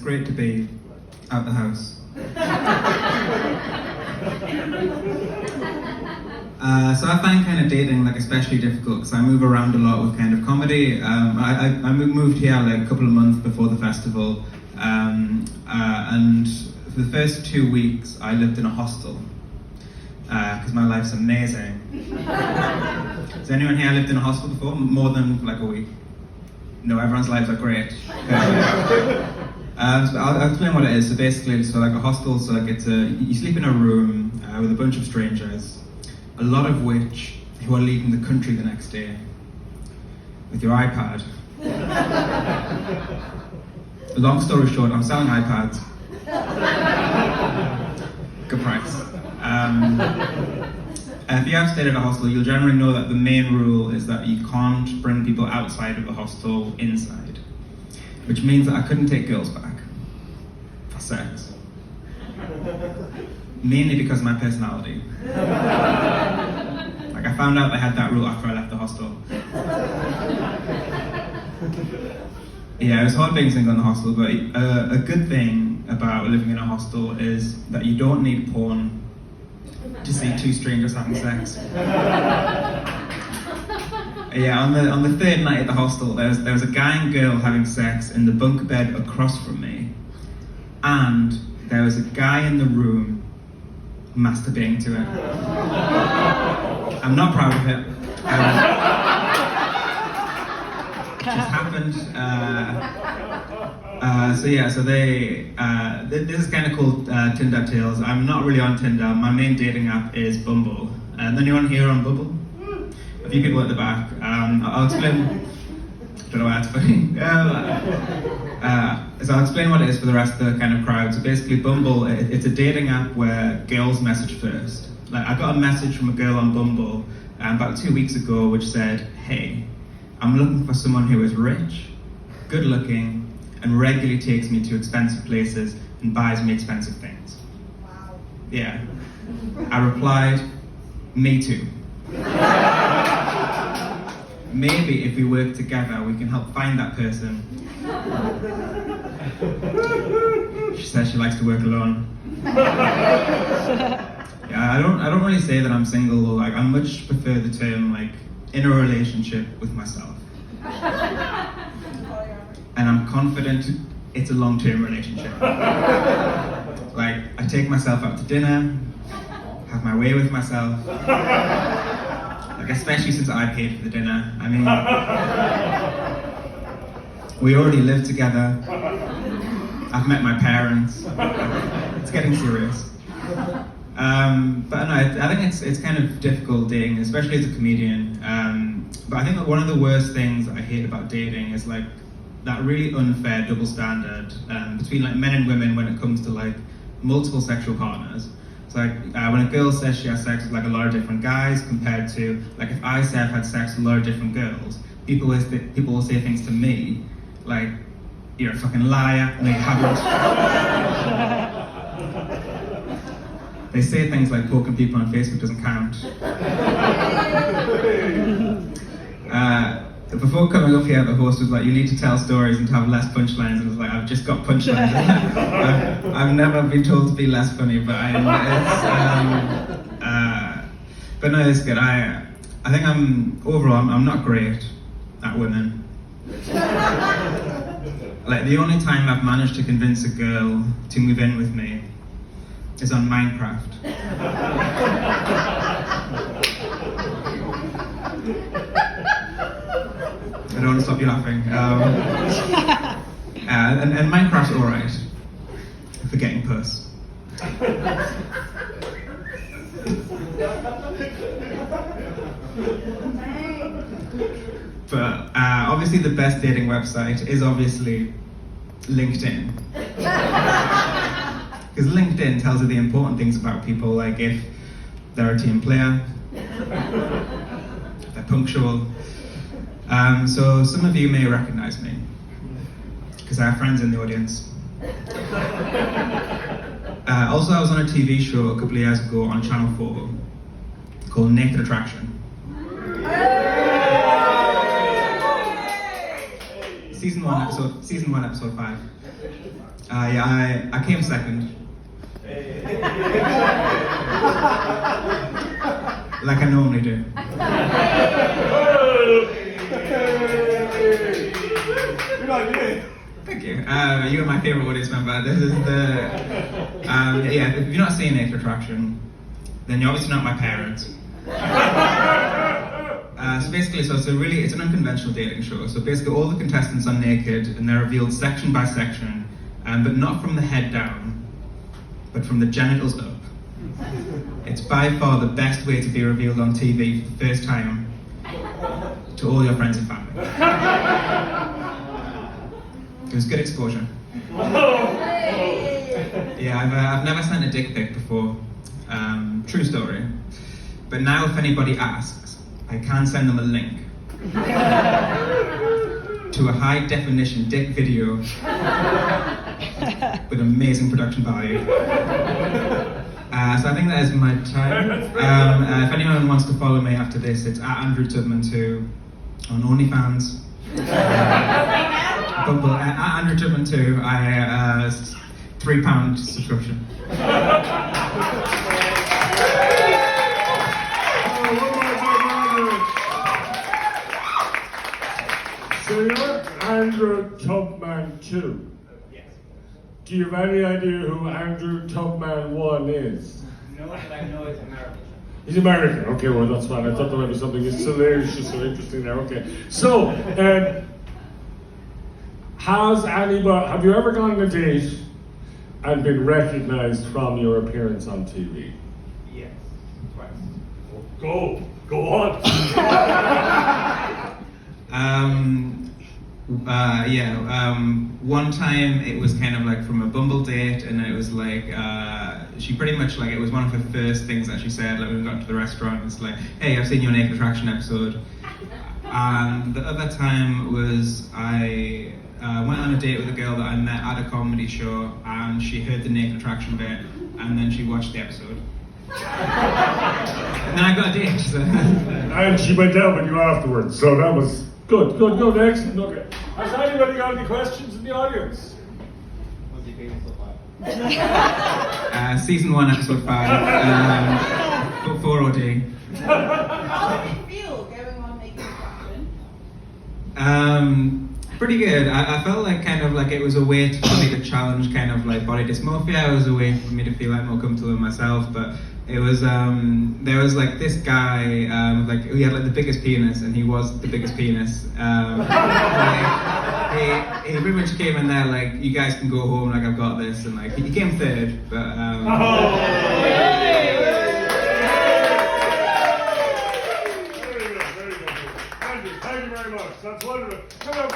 great to be out the house. So I find kind of dating like especially difficult because I move around a lot with kind of comedy. I moved here like a couple of months before the festival, and for the first 2 weeks I lived in a hostel because my life's amazing. Has anyone here lived in a hostel before? More than like a week? No, everyone's lives are great. So I'll explain what it is. So basically, it's like a hostel. So like you sleep in a room with a bunch of strangers, a lot of which who are leaving the country the next day with your iPad. Long story short, I'm selling iPads. Good price. If you have stayed at a hostel, you'll generally know that the main rule is that you can't bring people outside of the hostel inside, which means that I couldn't take girls back for sex. Mainly because of my personality. Like I found out they had that rule after I left the hostel. Yeah, it was hard being single in the hostel, but a good thing about living in a hostel is that you don't need porn to see two strangers having sex. Yeah, on the third night at the hostel, there was a guy and girl having sex in the bunk bed across from me, and there was a guy in the room masturbating to it. I'm not proud of it. It just happened. This is kind of called Tinder Tales. I'm not really on Tinder. My main dating app is Bumble. Anyone here on Bumble? A few people at the back. I'll explain. I don't know why that's funny. So I'll explain what it is for the rest of the kind of crowd. So basically, Bumble, it's a dating app where girls message first. Like I got a message from a girl on Bumble about 2 weeks ago, which said, "Hey, I'm looking for someone who is rich, good looking, and regularly takes me to expensive places and buys me expensive things." Wow. Yeah. I replied, "Me too. Maybe if we work together, we can help find that person." She says she likes to work alone. Yeah, I don't really say that I'm single. Like I much prefer the term like in a relationship with myself. And I'm confident it's a long-term relationship. Like I take myself out to dinner, have my way with myself. Like especially since I paid for the dinner. I mean, we already live together. I've met my parents. It's getting serious. But no, I think it's kind of difficult dating, especially as a comedian. But I think that one of the worst things I hate about dating is like that really unfair double standard between like men and women when it comes to like multiple sexual partners. So like when a girl says she has sex with like a lot of different guys compared to like if I say I've had sex with a lot of different girls, people will say things to me like, "You're a fucking liar," and they haven't. They say things like poking people on Facebook doesn't count. Before coming up here, the host was like, "You need to tell stories and to have less punchlines," and I was like, "I've just got punchlines." I've never been told to be less funny, but I am. But no, it's good. I think I'm not great at women. Like the only time I've managed to convince a girl to move in with me is on Minecraft. I don't want to stop you laughing. And Minecraft's alright for getting puss. But obviously the best dating website is obviously LinkedIn. Because LinkedIn tells you the important things about people, like if they're a team player, if they're punctual. So some of you may recognize me, because I have friends in the audience. Also, I was on a TV show a couple of years ago on Channel 4 called Naked Attraction. Season 1, episode 5. Yeah, I came second. Like I normally do. Good idea. Thank you. You are my favourite audience member. This is the yeah. If you've not seen Naked Attraction, then you're obviously not my parents. So basically, it's an unconventional dating show. So basically, all the contestants are naked and they're revealed section by section, but not from the head down, but from the genitals up. It's by far the best way to be revealed on TV for the first time to all your friends and family. It was good exposure. Yeah, I've never sent a dick pic before. True story. But now if anybody asks, I can send them a link to a high definition dick video with amazing production value. So I think that is my time. If anyone wants to follow me after this, it's at Andrew Tubman2 on OnlyFans. Bumble, at Andrew Tubman2, I £3 subscription. So you're Andrew Tubman 2. Yes. Do you have any idea who Andrew Tubman 1 is? No, but I know it's American. He's American. Okay, well that's fine. I thought there might be something salacious or interesting there. Okay. So, have you ever gone on a date and been recognized from your appearance on TV? Yes, twice. Go on. One time it was kind of like from a Bumble date, and it was like she pretty much like it was one of her first things that she said. Like when we got to the restaurant, it's like, "Hey, I've seen your Naked Attraction episode." And the other time was I went on a date with a girl that I met at a comedy show, and she heard the Naked Attraction bit, and then she watched the episode. And then I got a date. So. And she went out with you afterwards, so that was good. Go next. Okay. Has anybody got any questions in the audience? What's your favorite so far? Season 1, episode 5. 4 OD. How did it feel going on Naked Attraction? Pretty good. I felt like kind of like it was a way for me to challenge kind of like body dysmorphia. It was a way for me to feel like more comfortable with myself. But it was there was like this guy like he had like the biggest penis, and he was the biggest penis. He pretty much came in there like, you guys can go home, like I've got this, and like he came third. But Thank you very much. That's wonderful. Come on,